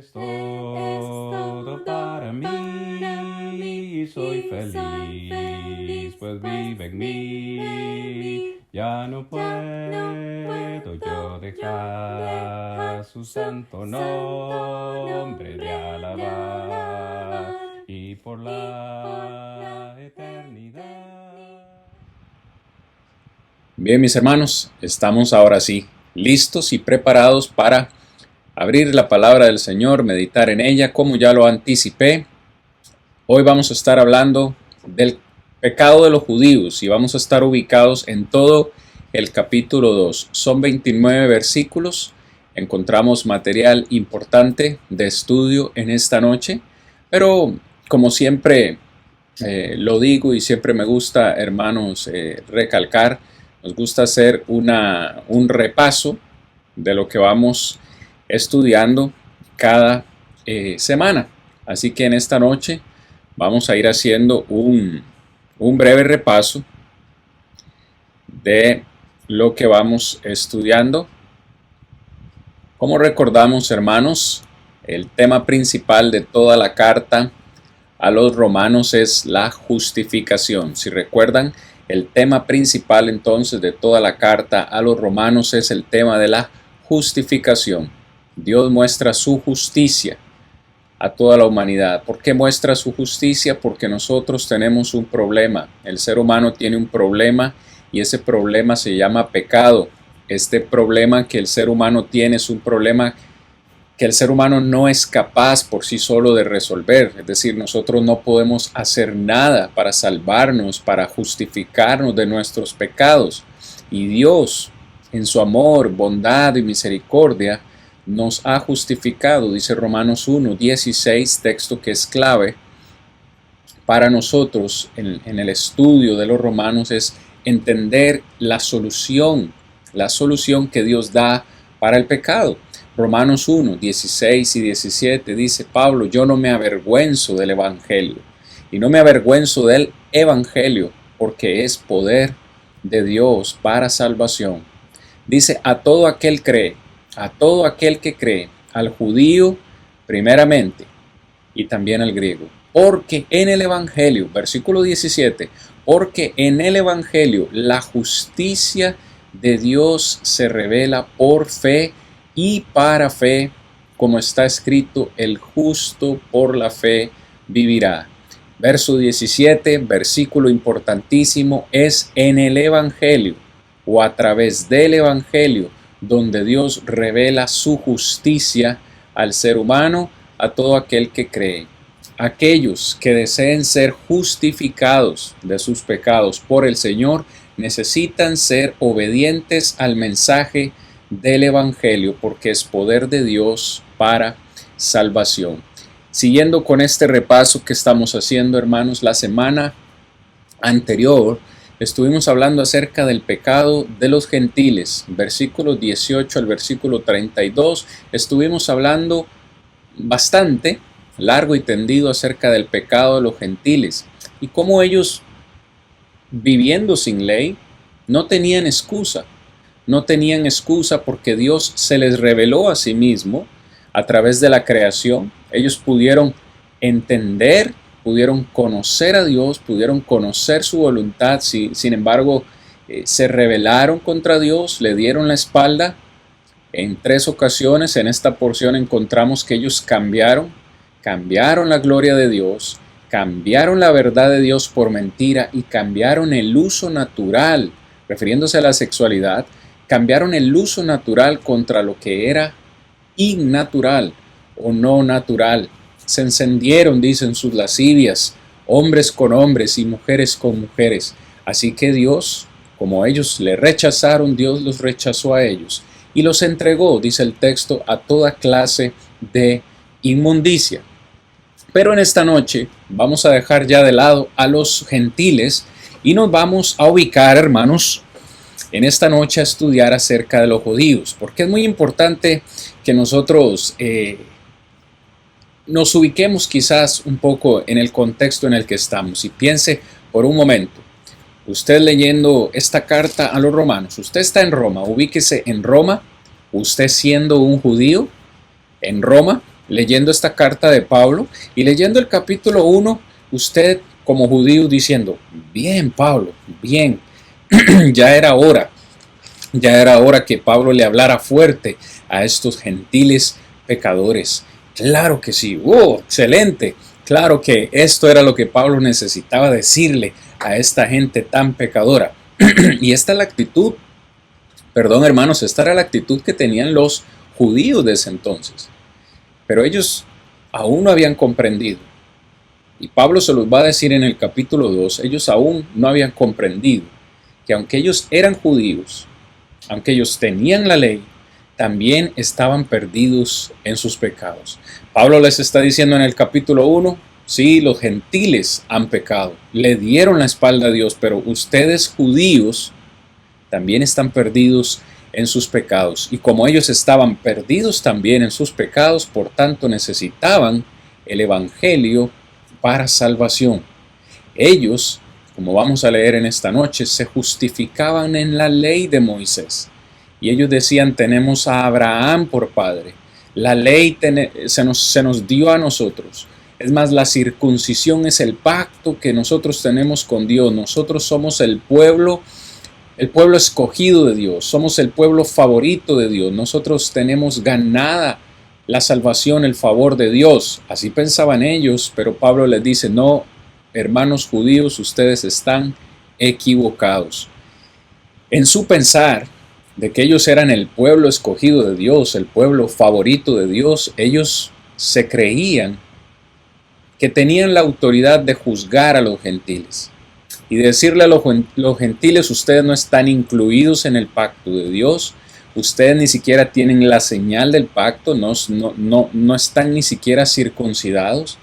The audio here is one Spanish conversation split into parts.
Es todo para mí, soy feliz, pues vive en mí. Ya no puedo yo dejar su santo nombre de alabar y por la eternidad. Bien, mis hermanos, estamos ahora sí listos y preparados para abrir la palabra del Señor, meditar en ella, como ya lo anticipé. Hoy vamos a estar hablando del pecado de los judíos y vamos a estar ubicados en todo el capítulo 2. Son 29 versículos. Encontramos material importante de estudio en esta noche, pero como siempre lo digo y siempre me gusta, hermanos, recalcar, nos gusta hacer un repaso de lo que vamos estudiando cada semana. Así que en esta noche vamos a ir haciendo un breve repaso de lo que vamos estudiando. Como recordamos, hermanos, el tema principal de toda la carta a los romanos es la justificación. Si recuerdan, el tema principal entonces de toda la carta a los romanos es el tema de la justificación. Dios muestra su justicia a toda la humanidad. ¿Por qué muestra su justicia? Porque nosotros tenemos un problema. El ser humano tiene un problema y ese problema se llama pecado. Este problema que el ser humano tiene es un problema que el ser humano no es capaz por sí solo de resolver. Es decir, nosotros no podemos hacer nada para salvarnos, para justificarnos de nuestros pecados. Y Dios, en su amor, bondad y misericordia, nos ha justificado, dice Romanos 1:16, texto que es clave para nosotros en el estudio de los romanos, es entender la solución que Dios da para el pecado. Romanos 1:16 y 17 dice Pablo: yo no me avergüenzo del Evangelio, y no me avergüenzo del Evangelio, porque es poder de Dios para salvación. Dice: a todo aquel que cree, al judío primeramente y también al griego. Porque en el Evangelio, versículo 17, porque en el Evangelio la justicia de Dios se revela por fe y para fe, como está escrito: el justo por la fe vivirá. Verso 17, versículo importantísimo, es en el Evangelio o a través del Evangelio donde Dios revela su justicia al ser humano, a todo aquel que cree. Aquellos que deseen ser justificados de sus pecados por el Señor necesitan ser obedientes al mensaje del Evangelio, porque es poder de Dios para salvación. Siguiendo con este repaso que estamos haciendo, hermanos, la semana anterior estuvimos hablando acerca del pecado de los gentiles, versículos 18 al versículo 32. Estuvimos hablando bastante largo y tendido acerca del pecado de los gentiles y cómo ellos, viviendo sin ley, no tenían excusa porque Dios se les reveló a sí mismo a través de la creación. Ellos pudieron entender, pudieron conocer a Dios, pudieron conocer su voluntad. Sin embargo, se rebelaron contra Dios, le dieron la espalda. En 3 ocasiones en esta porción encontramos que ellos cambiaron la gloria de Dios, cambiaron la verdad de Dios por mentira y cambiaron el uso natural, refiriéndose a la sexualidad, cambiaron el uso natural contra lo que era innatural o no natural. Se encendieron, dicen, sus lascivias, hombres con hombres y mujeres con mujeres. Así que Dios, como ellos le rechazaron, Dios los rechazó a ellos y los entregó, dice el texto, a toda clase de inmundicia. Pero en esta noche vamos a dejar ya de lado a los gentiles y nos vamos a ubicar, hermanos, en esta noche a estudiar acerca de los judíos, porque es muy importante que nosotros nos ubiquemos quizás un poco en el contexto en el que estamos y piense por un momento. Usted leyendo esta carta a los romanos, usted está en Roma, ubíquese en Roma, usted siendo un judío en Roma, leyendo esta carta de Pablo y leyendo el capítulo 1, usted como judío diciendo, bien Pablo, bien, ya era hora que Pablo le hablara fuerte a estos gentiles pecadores. Claro que sí, excelente, claro que esto era lo que Pablo necesitaba decirle a esta gente tan pecadora. Y esta es la actitud, perdón hermanos, esta era la actitud que tenían los judíos de ese entonces. Pero ellos aún no habían comprendido. Y Pablo se los va a decir en el capítulo 2, ellos aún no habían comprendido que aunque ellos eran judíos, aunque ellos tenían la ley, también estaban perdidos en sus pecados. Pablo les está diciendo en el capítulo 1, sí, los gentiles han pecado, le dieron la espalda a Dios, pero ustedes judíos también están perdidos en sus pecados. Y como ellos estaban perdidos también en sus pecados, por tanto necesitaban el evangelio para salvación. Ellos, como vamos a leer en esta noche, se justificaban en la ley de Moisés. Y ellos decían, tenemos a Abraham por padre. La ley se nos dio a nosotros. Es más, la circuncisión es el pacto que nosotros tenemos con Dios. Nosotros somos el pueblo escogido de Dios. Somos el pueblo favorito de Dios. Nosotros tenemos ganada la salvación, el favor de Dios. Así pensaban ellos, pero Pablo les dice, no, hermanos judíos, ustedes están equivocados. En su pensar de que ellos eran el pueblo escogido de Dios, el pueblo favorito de Dios, ellos se creían que tenían la autoridad de juzgar a los gentiles y decirle a los gentiles, ustedes no están incluidos en el pacto de Dios, ustedes ni siquiera tienen la señal del pacto, no están ni siquiera circuncidados.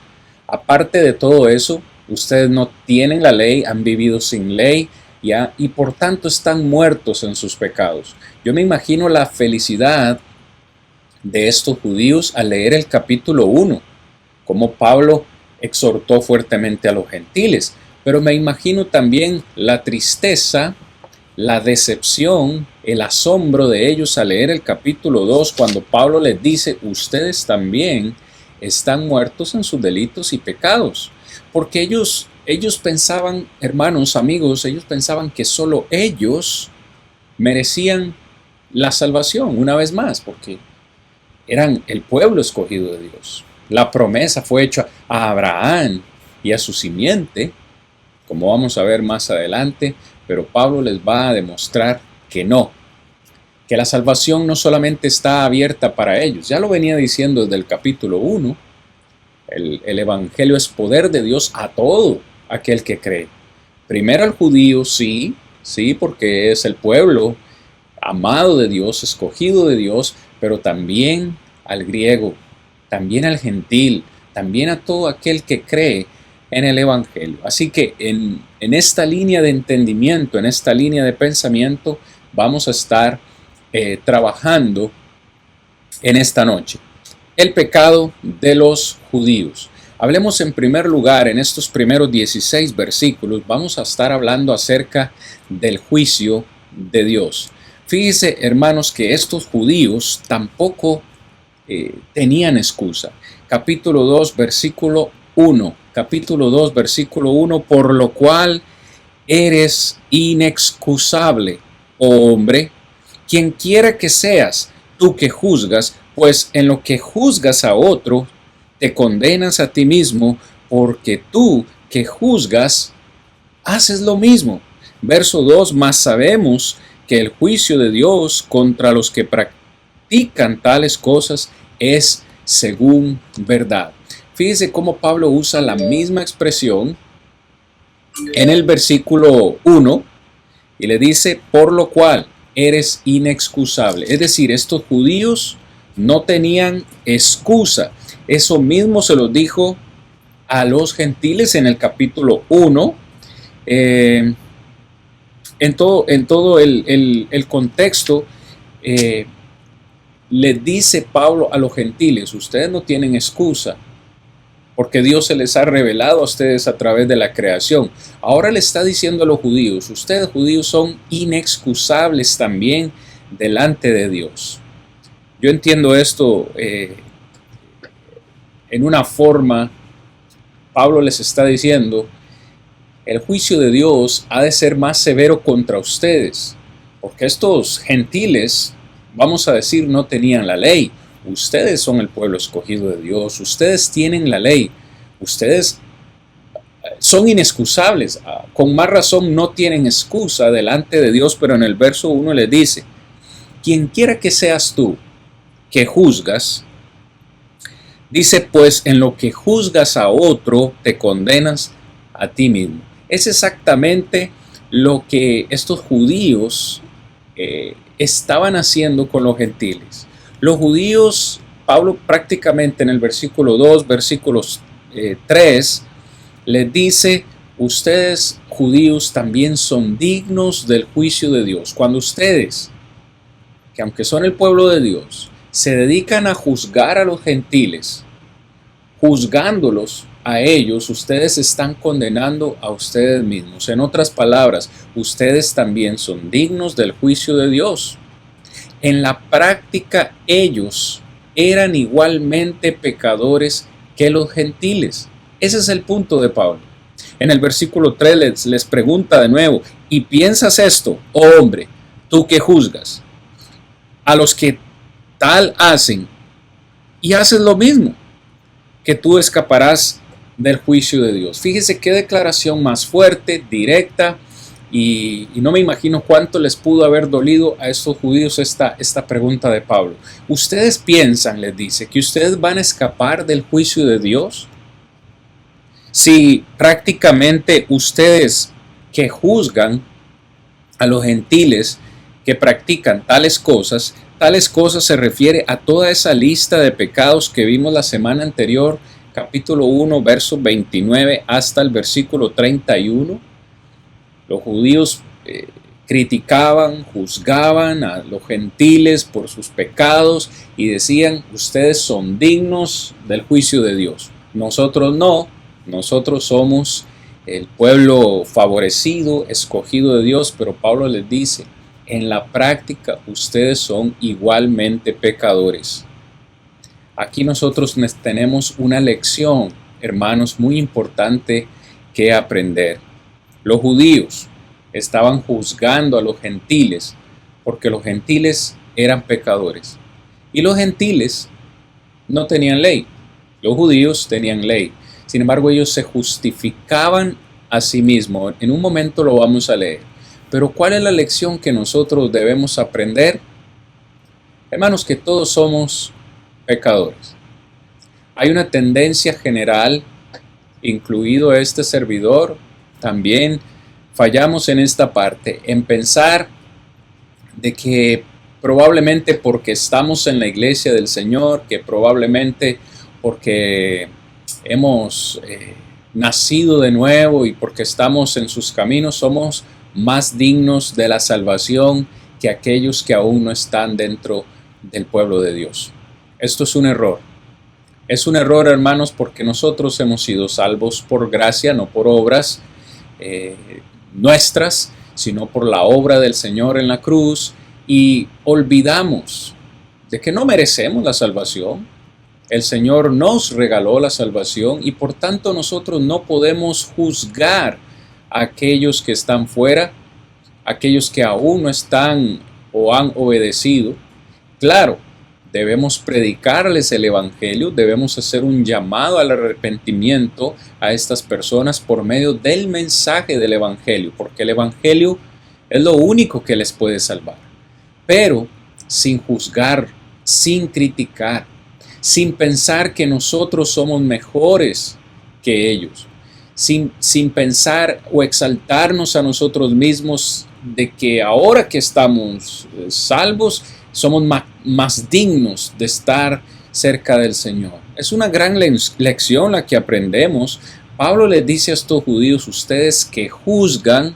Aparte de todo eso, ustedes no tienen la ley, han vivido sin ley y por tanto están muertos en sus pecados. Yo me imagino la felicidad de estos judíos al leer el capítulo 1, como Pablo exhortó fuertemente a los gentiles, pero me imagino también la tristeza, la decepción, el asombro de ellos al leer el capítulo 2 cuando Pablo les dice, ustedes también están muertos en sus delitos y pecados, porque ellos pensaban, hermanos, amigos, ellos pensaban que solo ellos merecían la salvación, una vez más, porque eran el pueblo escogido de Dios. La promesa fue hecha a Abraham y a su simiente, como vamos a ver más adelante, pero Pablo les va a demostrar que no, que la salvación no solamente está abierta para ellos, ya lo venía diciendo desde el capítulo 1, el evangelio es poder de Dios a todo aquel que cree. Primero al judío, sí, porque es el pueblo amado de Dios, escogido de Dios, pero también al griego, también al gentil, también a todo aquel que cree en el evangelio. Así que en esta línea de entendimiento, en esta línea de pensamiento, vamos a estar trabajando en esta noche. El pecado de los judíos. Hablemos en primer lugar, en estos primeros 16 versículos, vamos a estar hablando acerca del juicio de Dios. Fíjense, hermanos, que estos judíos tampoco tenían excusa. Capítulo 2, versículo 1. Capítulo 2, versículo 1. Por lo cual eres inexcusable, oh hombre, quien quiera que seas, tú que juzgas, pues en lo que juzgas a otro, te condenas a ti mismo, porque tú que juzgas, haces lo mismo. Verso 2, mas sabemos que el juicio de Dios contra los que practican tales cosas es según verdad. Fíjese cómo Pablo usa la misma expresión en el versículo 1 y le dice, por lo cual eres inexcusable. Es decir, estos judíos no tenían excusa. Eso mismo se los dijo a los gentiles en el capítulo 1. En todo el contexto, les dice Pablo a los gentiles, ustedes no tienen excusa, porque Dios se les ha revelado a ustedes a través de la creación. Ahora le está diciendo a los judíos, ustedes judíos son inexcusables también delante de Dios. Yo entiendo esto en una forma, Pablo les está diciendo, el juicio de Dios ha de ser más severo contra ustedes, porque estos gentiles, vamos a decir, no tenían la ley. Ustedes son el pueblo escogido de Dios, ustedes tienen la ley, ustedes son inexcusables, con más razón no tienen excusa delante de Dios, pero en el verso 1 les dice, quien quiera que seas tú, que juzgas, dice, pues en lo que juzgas a otro, te condenas a ti mismo. Es exactamente lo que estos judíos estaban haciendo con los gentiles. Los judíos, Pablo prácticamente en el versículo 2, versículos 3, les dice, ustedes judíos también son dignos del juicio de Dios. Cuando ustedes, que aunque son el pueblo de Dios, se dedican a juzgar a los gentiles, juzgándolos a ellos, ustedes están condenando a ustedes mismos. En otras palabras, ustedes también son dignos del juicio de Dios. En la práctica, ellos eran igualmente pecadores que los gentiles. Ese es el punto de Pablo. En el versículo 3 les pregunta de nuevo, ¿y piensas esto, oh hombre, tú que juzgas a los que tal hacen y haces lo mismo, que tú escaparás del juicio de Dios? Fíjese qué declaración más fuerte, directa, y no me imagino cuánto les pudo haber dolido a estos judíos esta pregunta de Pablo. ¿Ustedes piensan, les dice, que ustedes van a escapar del juicio de Dios? Si prácticamente ustedes que juzgan a los gentiles que practican tales cosas se refiere a toda esa lista de pecados que vimos la semana anterior, capítulo 1, verso 29 hasta el versículo 31. Los judíos criticaban, juzgaban a los gentiles por sus pecados y decían, ustedes son dignos del juicio de Dios. Nosotros no, nosotros somos el pueblo favorecido, escogido de Dios, pero Pablo les dice, en la práctica ustedes son igualmente pecadores. Aquí nosotros tenemos una lección, hermanos, muy importante que aprender. Los judíos estaban juzgando a los gentiles porque los gentiles eran pecadores. Y los gentiles no tenían ley. Los judíos tenían ley. Sin embargo, ellos se justificaban a sí mismos. En un momento lo vamos a leer. Pero ¿cuál es la lección que nosotros debemos aprender? Hermanos, que todos somos pecadores. Hay una tendencia general, incluido este servidor, también fallamos en esta parte, en pensar de que probablemente porque estamos en la iglesia del Señor, que probablemente porque hemos nacido de nuevo y porque estamos en sus caminos, somos más dignos de la salvación que aquellos que aún no están dentro del pueblo de Dios. Esto es un error. Es un error, hermanos, porque nosotros hemos sido salvos por gracia, no por obras nuestras, sino por la obra del Señor en la cruz, y olvidamos de que no merecemos la salvación. El Señor nos regaló la salvación y por tanto nosotros no podemos juzgar a aquellos que están fuera, aquellos que aún no están o han obedecido. Claro, debemos predicarles el Evangelio, debemos hacer un llamado al arrepentimiento a estas personas por medio del mensaje del Evangelio, porque el Evangelio es lo único que les puede salvar. Pero sin juzgar, sin criticar, sin pensar que nosotros somos mejores que ellos, sin pensar o exaltarnos a nosotros mismos de que ahora que estamos salvos, somos más dignos de estar cerca del Señor. Es una gran lección la que aprendemos. Pablo les dice a estos judíos, ustedes que juzgan,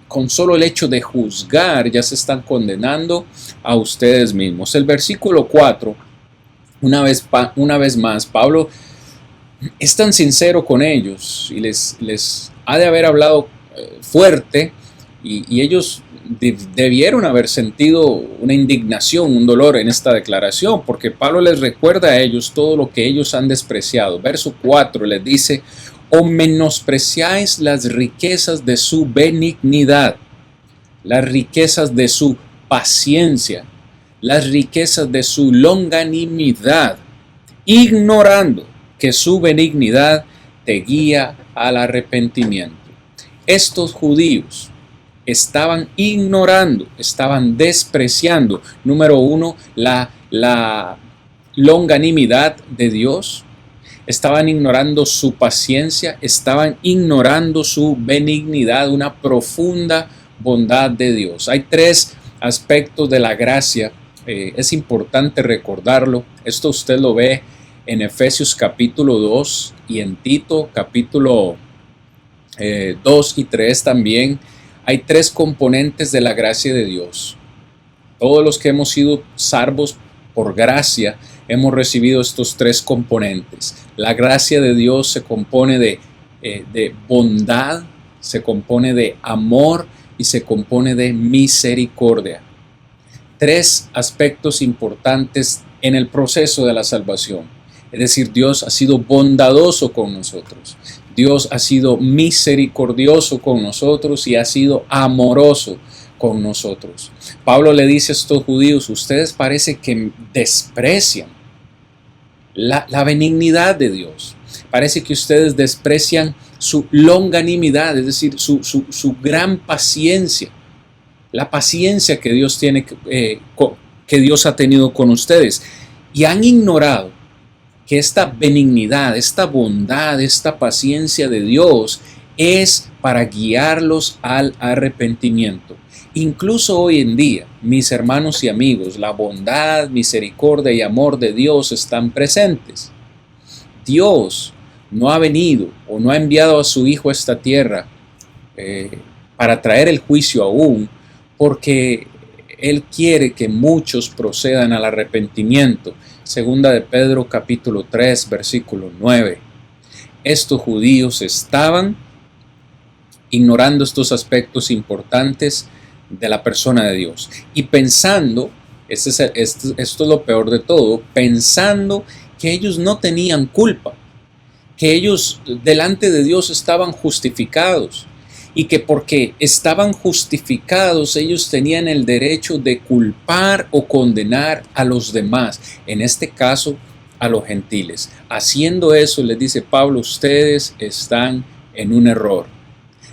con solo el hecho de juzgar ya se están condenando a ustedes mismos. El versículo 4, una vez más, Pablo es tan sincero con ellos y les ha de haber hablado fuerte y ellos debieron haber sentido una indignación, un dolor en esta declaración, porque Pablo les recuerda a ellos todo lo que ellos han despreciado. Verso 4 les dice: o menospreciáis las riquezas de su benignidad, las riquezas de su paciencia, las riquezas de su longanimidad, ignorando que su benignidad te guía al arrepentimiento. Estos judíos estaban ignorando, estaban despreciando, número uno, la longanimidad de Dios, estaban ignorando su paciencia, estaban ignorando su benignidad, una profunda bondad de Dios. Hay tres aspectos de la gracia, es importante recordarlo. Esto usted lo ve en Efesios capítulo 2 y en Tito capítulo 2 y 3 también. Hay tres componentes de la gracia de Dios. Todos los que hemos sido salvos por gracia hemos recibido estos tres componentes. La gracia de Dios se compone de bondad, se compone de amor y se compone de misericordia. Tres aspectos importantes en el proceso de la salvación. Es decir, Dios ha sido bondadoso con nosotros. Dios ha sido misericordioso con nosotros y ha sido amoroso con nosotros. Pablo le dice a estos judíos: ustedes parece que desprecian la benignidad de Dios. Parece que ustedes desprecian su longanimidad, es decir, su gran paciencia. La paciencia que Dios tiene, que Dios ha tenido con ustedes. Y han ignorado que esta benignidad, esta bondad, esta paciencia de Dios es para guiarlos al arrepentimiento. Incluso hoy en día, mis hermanos y amigos, la bondad, misericordia y amor de Dios están presentes. Dios no ha venido o no ha enviado a su Hijo a esta tierra para traer el juicio aún, porque Él quiere que muchos procedan al arrepentimiento. Segunda de Pedro capítulo 3 versículo 9. Estos judíos estaban ignorando estos aspectos importantes de la persona de Dios y pensando, esto es lo peor de todo, pensando que ellos no tenían culpa, que ellos delante de Dios estaban justificados y que porque estaban justificados ellos tenían el derecho de culpar o condenar a los demás, en este caso a los gentiles. Haciendo eso, les dice Pablo, ustedes están en un error.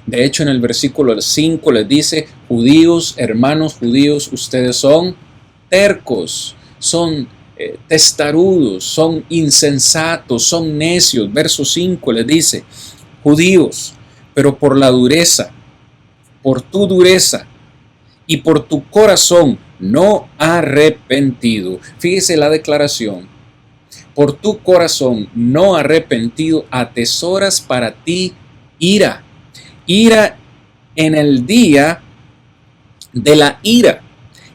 De hecho, en el versículo 5 les dice: judíos, hermanos judíos, ustedes son tercos, son testarudos, son insensatos, son necios. Verso 5 les dice: judíos, pero por la dureza, por tu dureza y por tu corazón no arrepentido. Fíjese la declaración: por tu corazón no arrepentido atesoras para ti ira. Ira en el día de la ira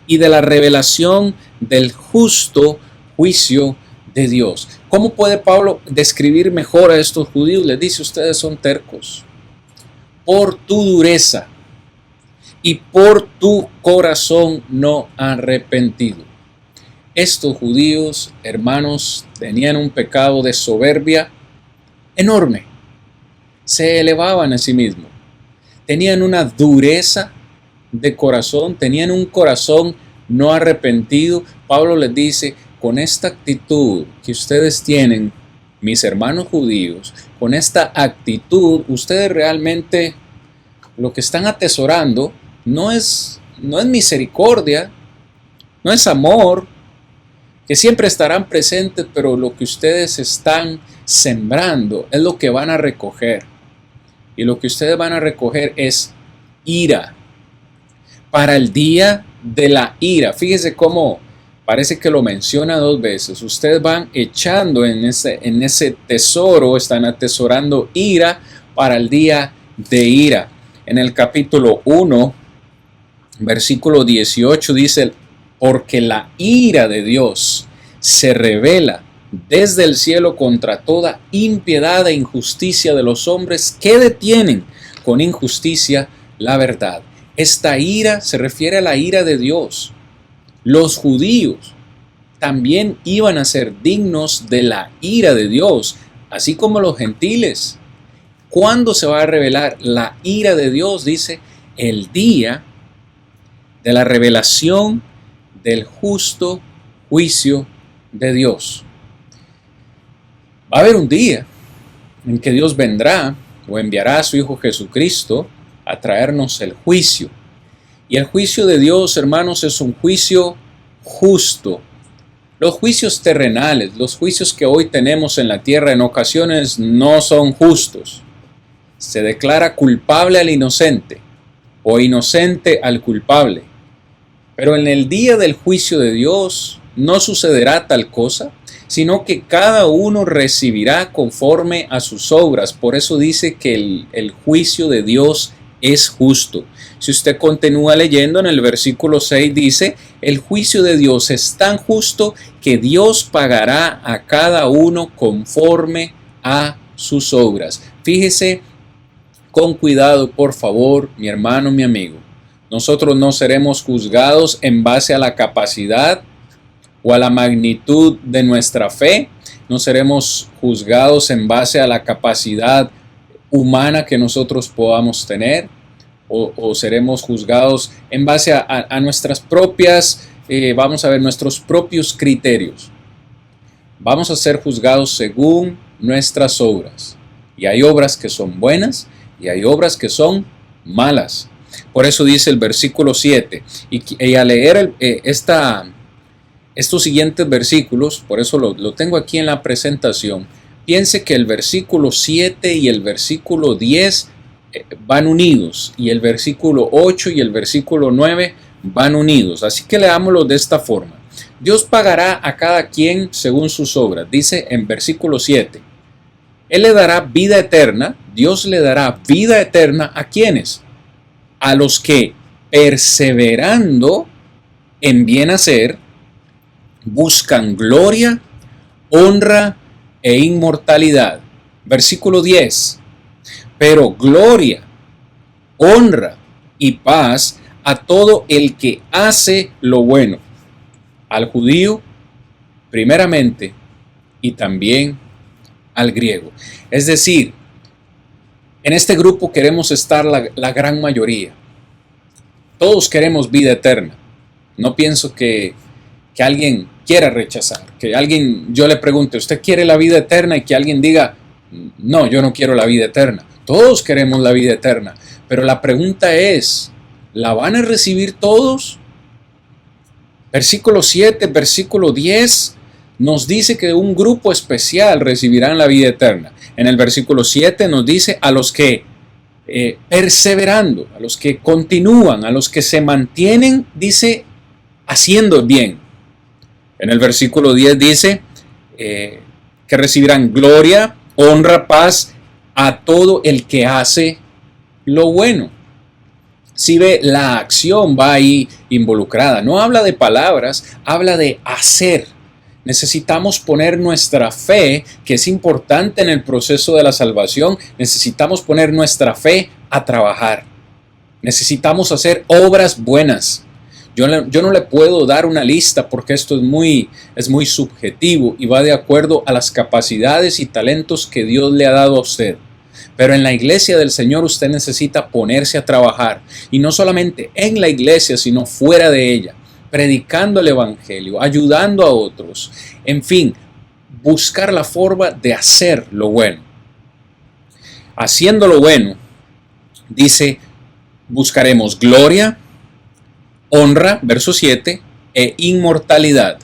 y de la revelación del justo juicio de Dios. ¿Cómo puede Pablo describir mejor a estos judíos? Les dice: ustedes son tercos por tu dureza y por tu corazón no arrepentido. Estos judíos, hermanos, tenían un pecado de soberbia enorme. Se elevaban a sí mismos. Tenían una dureza de corazón, tenían un corazón no arrepentido. Pablo les dice: con esta actitud que ustedes tienen, mis hermanos judíos, con esta actitud, ustedes realmente lo que están atesorando no es misericordia, no es amor, que siempre estarán presentes, pero lo que ustedes están sembrando es lo que van a recoger. Y lo que ustedes van a recoger es ira. Para el día de la ira. Fíjese cómo parece que lo menciona dos veces. Ustedes van echando en ese tesoro, están atesorando ira para el día de ira. En el capítulo 1, versículo 18 dice: porque la ira de Dios se revela desde el cielo contra toda impiedad e injusticia de los hombres que detienen con injusticia la verdad. Esta ira se refiere a la ira de Dios. Los judíos también iban a ser dignos de la ira de Dios, así como los gentiles. ¿Cuándo se va a revelar la ira de Dios? Dice, el día de la revelación del justo juicio de Dios. Va a haber un día en que Dios vendrá o enviará a su Hijo Jesucristo a traernos el juicio. Y el juicio de Dios, hermanos, es un juicio justo. Los juicios terrenales, los juicios que hoy tenemos en la tierra en ocasiones no son justos. Se declara culpable al inocente o inocente al culpable. Pero en el día del juicio de Dios no sucederá tal cosa, sino que cada uno recibirá conforme a sus obras. Por eso dice que el juicio de Dios es justo. Si usted continúa leyendo en el versículo 6 dice, el juicio de Dios es tan justo que Dios pagará a cada uno conforme a sus obras. Fíjese con cuidado, por favor, mi hermano, mi amigo. Nosotros no seremos juzgados en base a la capacidad o a la magnitud de nuestra fe. No seremos juzgados en base a la capacidad humana que nosotros podamos tener. O seremos juzgados en base a nuestras propias, nuestros propios criterios. Vamos a ser juzgados según nuestras obras. Y hay obras que son buenas y hay obras que son malas. Por eso dice el versículo 7. Y al leer estos siguientes versículos, por eso lo tengo aquí en la presentación, piense que el versículo 7 y el versículo 10 van unidos, y el versículo 8 y el versículo 9 van unidos. Así que leámoslo de esta forma. Dios pagará a cada quien según sus obras. Dice en versículo 7, Él le dará vida eterna. Dios le dará vida eterna ¿a quiénes? A los que perseverando en bien hacer buscan gloria, honra e inmortalidad. Versículo 10. Pero gloria, honra y paz a todo el que hace lo bueno, al judío primeramente y también al griego. Es decir, en este grupo queremos estar la gran mayoría. Todos queremos vida eterna. No pienso que alguien quiera rechazar, que alguien, yo le pregunte, ¿usted quiere la vida eterna? Y que alguien diga, no, yo no quiero la vida eterna. Todos queremos la vida eterna, pero la pregunta es, ¿la van a recibir todos? Versículo 7, versículo 10 nos dice que un grupo especial recibirán la vida eterna. En el versículo 7 nos dice a los que perseverando, a los que continúan, a los que se mantienen, dice, haciendo bien. En el versículo 10 dice que recibirán gloria, honra, paz a todo el que hace lo bueno. Si ve, la acción va ahí involucrada. No habla de palabras, habla de hacer. Necesitamos poner nuestra fe, que es importante en el proceso de la salvación. Necesitamos poner nuestra fe a trabajar. Necesitamos hacer obras buenas. Yo no le puedo dar una lista porque esto es muy subjetivo y va de acuerdo a las capacidades y talentos que Dios le ha dado a usted. Pero en la iglesia del Señor usted necesita ponerse a trabajar, y no solamente en la iglesia, sino fuera de ella, predicando el evangelio, ayudando a otros, en fin, buscar la forma de hacer lo bueno. Haciendo lo bueno, dice, buscaremos gloria, honra, verso 7, e inmortalidad.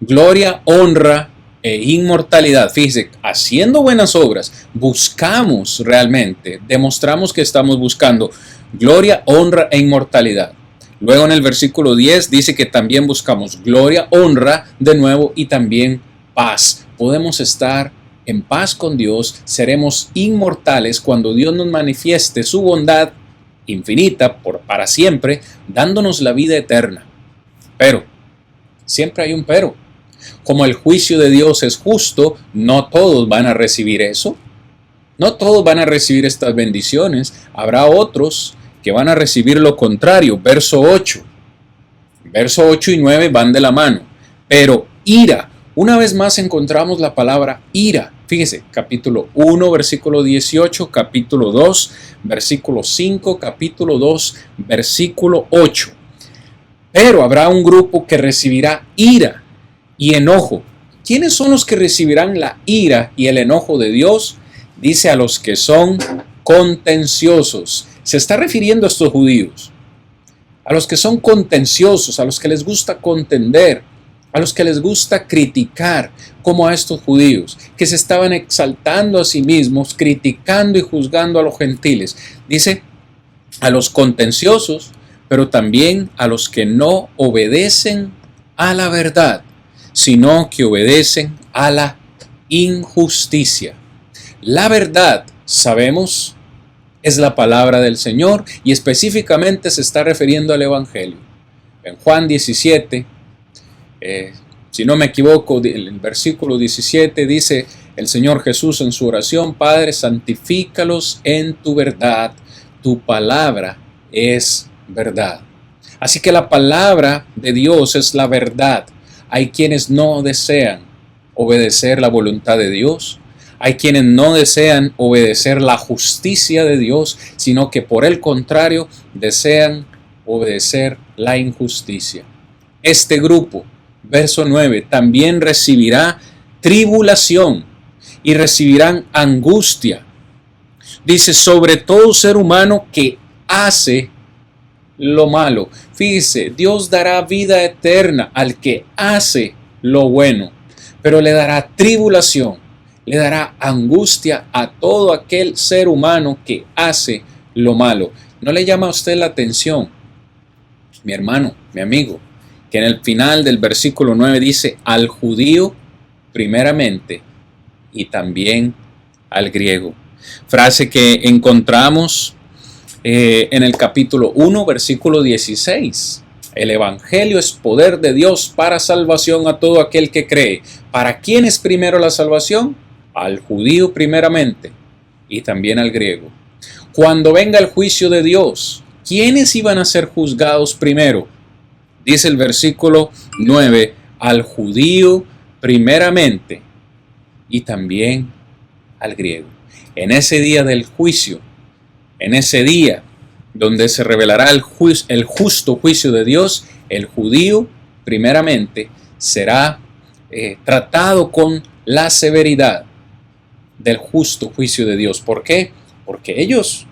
Gloria, honra e inmortalidad. Fíjese, haciendo buenas obras, buscamos realmente, demostramos que estamos buscando gloria, honra e inmortalidad. Luego en el versículo 10 dice que también buscamos gloria, honra de nuevo y también paz. Podemos estar en paz con Dios, seremos inmortales cuando Dios nos manifieste su bondad infinita para siempre, dándonos la vida eterna. Pero, siempre hay un pero. Como el juicio de Dios es justo, no todos van a recibir eso. No todos van a recibir estas bendiciones. Habrá otros que van a recibir lo contrario. Verso 8. Verso 8 y 9 van de la mano. Pero ira. Una vez más encontramos la palabra ira. Fíjese, capítulo 1, versículo 18, capítulo 2, versículo 5, capítulo 2, versículo 8. Pero habrá un grupo que recibirá ira y enojo. ¿Quiénes son los que recibirán la ira y el enojo de Dios? Dice a los que son contenciosos. Se está refiriendo a estos judíos. A los que son contenciosos, a los que les gusta contender, a los que les gusta criticar, como a estos judíos, que se estaban exaltando a sí mismos, criticando y juzgando a los gentiles. Dice, a los contenciosos, pero también a los que no obedecen a la verdad, sino que obedecen a la injusticia. La verdad, sabemos, es la palabra del Señor y específicamente se está refiriendo al Evangelio. En Juan 17, si no me equivoco, el versículo 17 dice el Señor Jesús en su oración: Padre, santifícalos en tu verdad, tu palabra es verdad. Así que la palabra de Dios es la verdad. Hay quienes no desean obedecer la voluntad de Dios. Hay quienes no desean obedecer la justicia de Dios, sino que por el contrario desean obedecer la injusticia. Este grupo, verso 9, también recibirá tribulación y recibirán angustia. Dice, sobre todo ser humano que hace lo malo. Fíjese, Dios dará vida eterna al que hace lo bueno, pero le dará tribulación, le dará angustia a todo aquel ser humano que hace lo malo. ¿No le llama a usted la atención, mi hermano, mi amigo, que en el final del versículo 9 dice al judío primeramente y también al griego? Frase que encontramos en el capítulo 1, versículo 16. El Evangelio es poder de Dios para salvación a todo aquel que cree. ¿Para quién es primero la salvación? Al judío primeramente y también al griego. Cuando venga el juicio de Dios, ¿quiénes iban a ser juzgados primero? Dice el versículo 9, al judío primeramente y también al griego. En ese día del juicio, en ese día donde se revelará el justo juicio de Dios, el judío primeramente será tratado con la severidad del justo juicio de Dios. ¿Por qué? Porque ellos,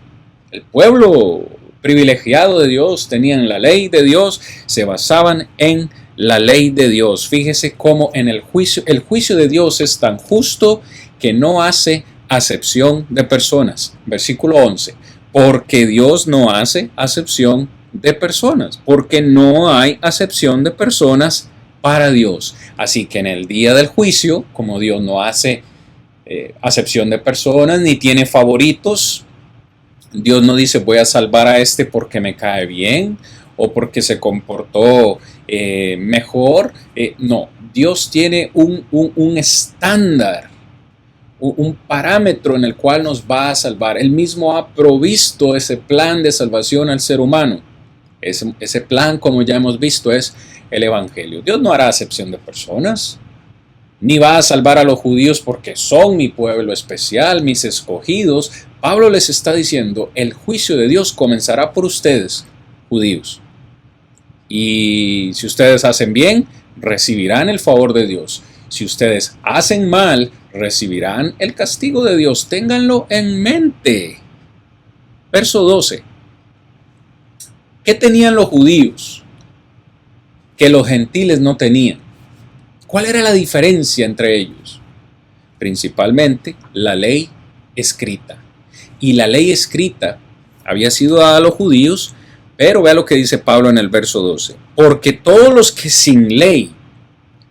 el pueblo privilegiado de Dios, tenían la ley de Dios, se basaban en la ley de Dios. Fíjese cómo en el juicio de Dios es tan justo que no hace acepción de personas. Versículo 11. Porque Dios no hace acepción de personas, porque no hay acepción de personas para Dios. Así que en el día del juicio, como Dios no hace acepción de personas, ni tiene favoritos, Dios no dice voy a salvar a este porque me cae bien o porque se comportó mejor. No, Dios tiene un estándar, un parámetro en el cual nos va a salvar. Él mismo ha provisto ese plan de salvación al ser humano. Ese plan, como ya hemos visto, es el Evangelio. Dios no hará acepción de personas, ni va a salvar a los judíos porque son mi pueblo especial, mis escogidos. Pablo les está diciendo, el juicio de Dios comenzará por ustedes, judíos. Y si ustedes hacen bien, recibirán el favor de Dios. Si ustedes hacen mal, recibirán el castigo de Dios. Ténganlo en mente. Verso 12. ¿Qué tenían los judíos que los gentiles no tenían? ¿Cuál era la diferencia entre ellos? Principalmente la ley escrita. Y la ley escrita había sido dada a los judíos, pero vea lo que dice Pablo en el verso 12. Porque todos los que sin ley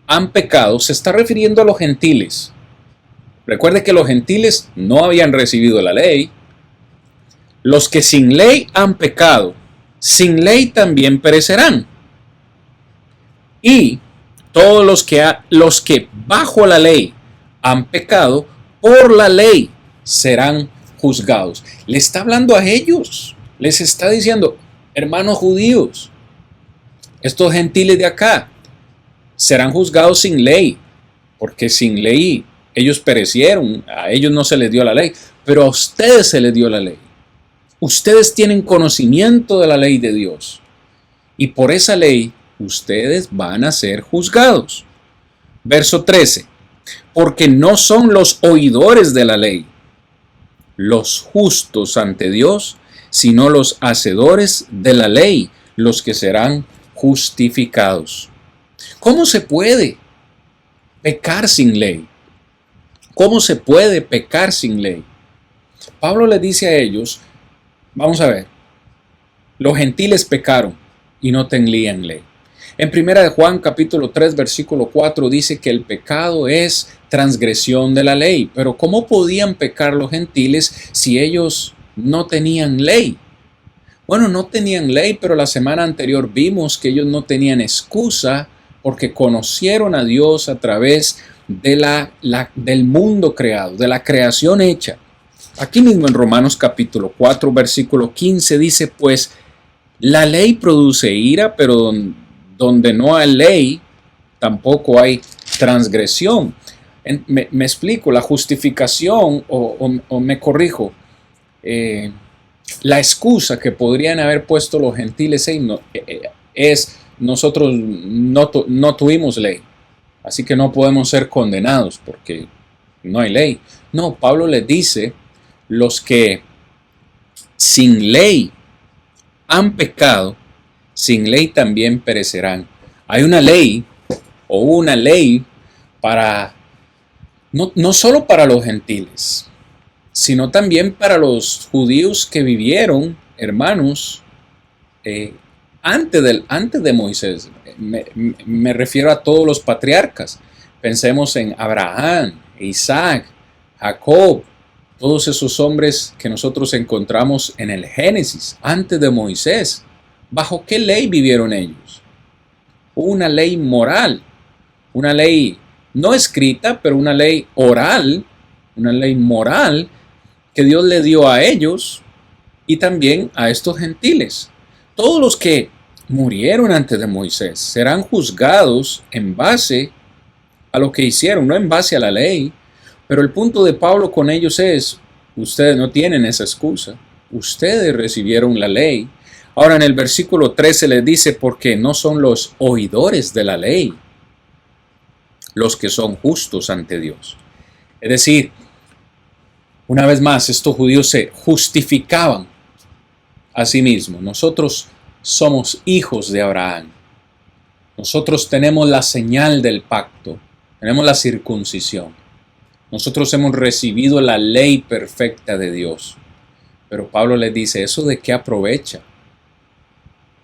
han pecado, se está refiriendo a los gentiles. Recuerde que los gentiles no habían recibido la ley. Los que sin ley han pecado, sin ley también perecerán. Y todos los que bajo la ley han pecado, por la ley serán juzgados. Le está hablando a ellos. Les está diciendo, hermanos judíos, estos gentiles de acá serán juzgados sin ley, porque sin ley ellos perecieron, a ellos no se les dio la ley, pero a ustedes se les dio la ley. Ustedes tienen conocimiento de la ley de Dios y por esa ley ustedes van a ser juzgados. Verso 13, porque no son los oidores de la ley los justos ante Dios, sino los hacedores de la ley, los que serán justificados. ¿Cómo se puede pecar sin ley? ¿Cómo se puede pecar sin ley? Pablo le dice a ellos, vamos a ver, los gentiles pecaron y no tenían ley. En 1 de Juan capítulo 3 versículo 4 dice que el pecado es transgresión de la ley. Pero ¿cómo podían pecar los gentiles si ellos no tenían ley? Bueno, no tenían ley, pero la semana anterior vimos que ellos no tenían excusa porque conocieron a Dios a través de del mundo creado, de la creación hecha. Aquí mismo en Romanos capítulo 4 versículo 15 dice, pues la ley produce ira, pero donde no hay ley, tampoco hay transgresión. Me explico, la justificación, o me corrijo, la excusa que podrían haber puesto los gentiles es nosotros no tuvimos ley, así que no podemos ser condenados porque no hay ley. No, Pablo les dice, los que sin ley han pecado, sin ley también perecerán. Hay una ley, o una ley para, no solo para los gentiles, sino también para los judíos que vivieron, hermanos, antes de Moisés. Me refiero a todos los patriarcas. Pensemos en Abraham, Isaac, Jacob, todos esos hombres que nosotros encontramos en el Génesis, antes de Moisés. ¿Bajo qué ley vivieron ellos? Una ley moral, una ley no escrita, pero una ley oral, una ley moral que Dios le dio a ellos y también a estos gentiles. Todos los que murieron antes de Moisés serán juzgados en base a lo que hicieron, no en base a la ley. Pero el punto de Pablo con ellos es, ustedes no tienen esa excusa, ustedes recibieron la ley. Ahora en el versículo 13 les dice, porque no son los oidores de la ley los que son justos ante Dios. Es decir, una vez más, estos judíos se justificaban a sí mismos. Nosotros somos hijos de Abraham. Nosotros tenemos la señal del pacto, tenemos la circuncisión. Nosotros hemos recibido la ley perfecta de Dios. Pero Pablo les dice, ¿eso de qué aprovecha?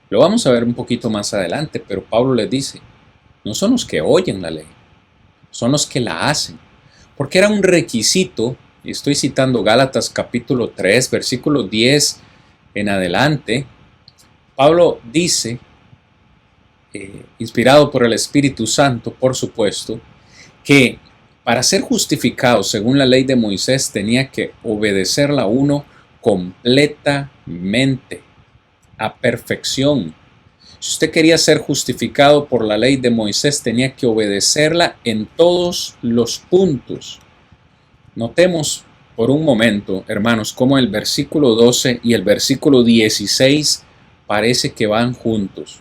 Lo vamos a ver un poquito más adelante, pero Pablo les dice, no son los que oyen la ley, son los que la hacen. Porque era un requisito, y estoy citando Gálatas capítulo 3, versículo 10 en adelante. Pablo dice, inspirado por el Espíritu Santo, por supuesto, que para ser justificado según la ley de Moisés tenía que obedecerla uno completamente, a perfección. Si usted quería ser justificado por la ley de Moisés, tenía que obedecerla en todos los puntos. Notemos por un momento, hermanos, cómo el versículo 12 y el versículo 16 parece que van juntos.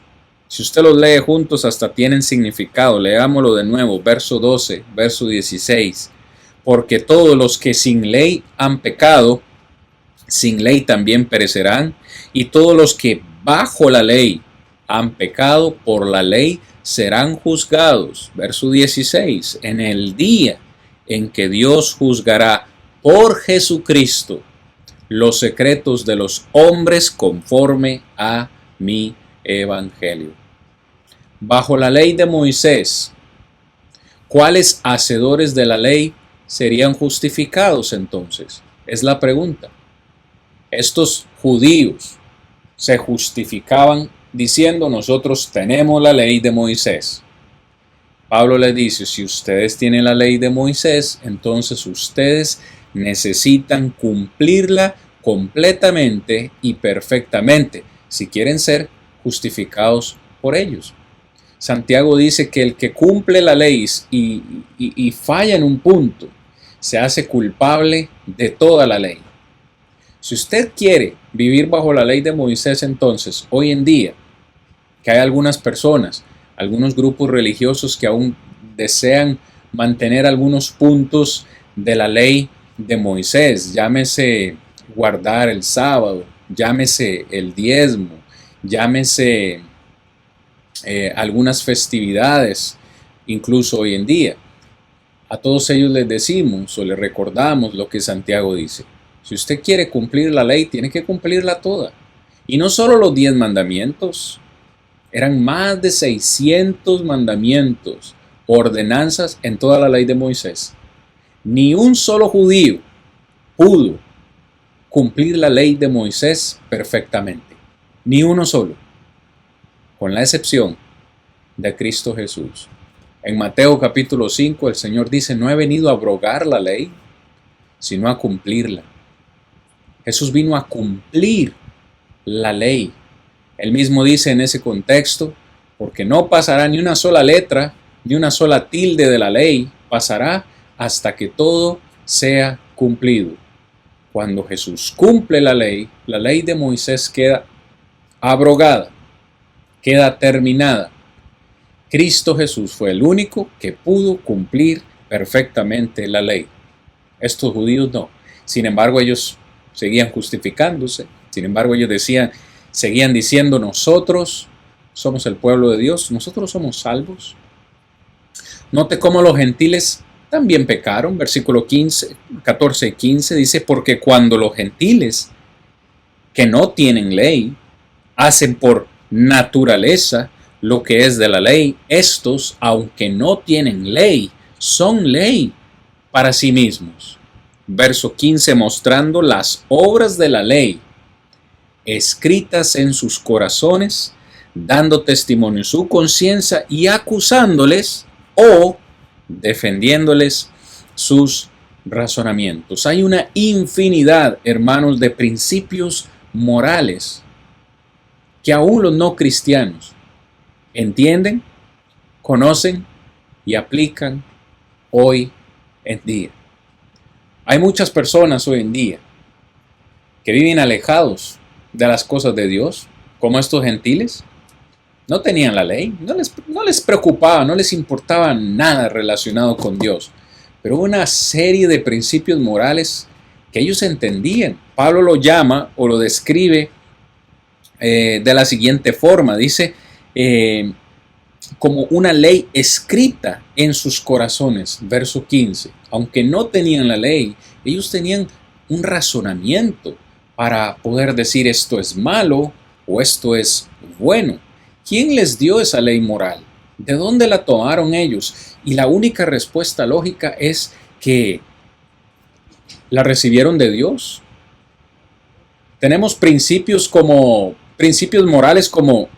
Si usted los lee juntos, hasta tienen significado. Leámoslo de nuevo, verso 12, verso 16. Porque todos los que sin ley han pecado, sin ley también perecerán, y todos los que bajo la ley han pecado, por la ley serán juzgados. Verso 16. En el día en que Dios juzgará por Jesucristo los secretos de los hombres conforme a mi evangelio. Bajo la ley de Moisés, ¿cuáles hacedores de la ley serían justificados entonces? Es la pregunta. Estos judíos se justificaban diciendo, nosotros tenemos la ley de Moisés. Pablo les dice, si ustedes tienen la ley de Moisés, entonces ustedes necesitan cumplirla completamente y perfectamente, si quieren ser justificados por ellos. Santiago dice que el que cumple la ley y falla en un punto, se hace culpable de toda la ley. Si usted quiere vivir bajo la ley de Moisés, entonces, hoy en día, que hay algunas personas, algunos grupos religiosos que aún desean mantener algunos puntos de la ley de Moisés, llámese guardar el sábado, llámese el diezmo, llámese algunas festividades, incluso hoy en día. A todos ellos les decimos o les recordamos lo que Santiago dice. Si usted quiere cumplir la ley, tiene que cumplirla toda. Y no solo los 10 mandamientos, eran más de 600 mandamientos, ordenanzas en toda la ley de Moisés. Ni un solo judío pudo cumplir la ley de Moisés perfectamente. Ni uno solo. Con la excepción de Cristo Jesús. En Mateo capítulo 5 el Señor dice, no he venido a abrogar la ley, sino a cumplirla. Jesús vino a cumplir la ley. Él mismo dice en ese contexto, porque no pasará ni una sola letra, ni una sola tilde de la ley, pasará hasta que todo sea cumplido. Cuando Jesús cumple la ley de Moisés queda abrogada, queda terminada. Cristo Jesús fue el único que pudo cumplir perfectamente la ley. Estos judíos no. Sin embargo, ellos seguían justificándose. Sin embargo, ellos seguían diciendo, nosotros somos el pueblo de Dios, nosotros somos salvos. Note cómo los gentiles también pecaron. Versículo 14 y 15 dice, porque cuando los gentiles que no tienen ley hacen por naturaleza lo que es de la ley, estos, aunque no tienen ley, son ley para sí mismos. Verso 15, mostrando las obras de la ley escritas en sus corazones, dando testimonio su conciencia y acusándoles o defendiéndoles sus razonamientos. Hay una infinidad, hermanos, de principios morales que aún los no cristianos entienden, conocen y aplican hoy en día. Hay muchas personas hoy en día que viven alejados de las cosas de Dios, como estos gentiles. No tenían la ley, no les preocupaba, no les importaba nada relacionado con Dios. Pero una serie de principios morales que ellos entendían. Pablo lo llama o lo describe de la siguiente forma. Dice, como una ley escrita en sus corazones. Verso 15. Aunque no tenían la ley, ellos tenían un razonamiento para poder decir esto es malo o esto es bueno. ¿Quién les dio esa ley moral? ¿De dónde la tomaron ellos? Y la única respuesta lógica es que la recibieron de Dios. Tenemos principios morales como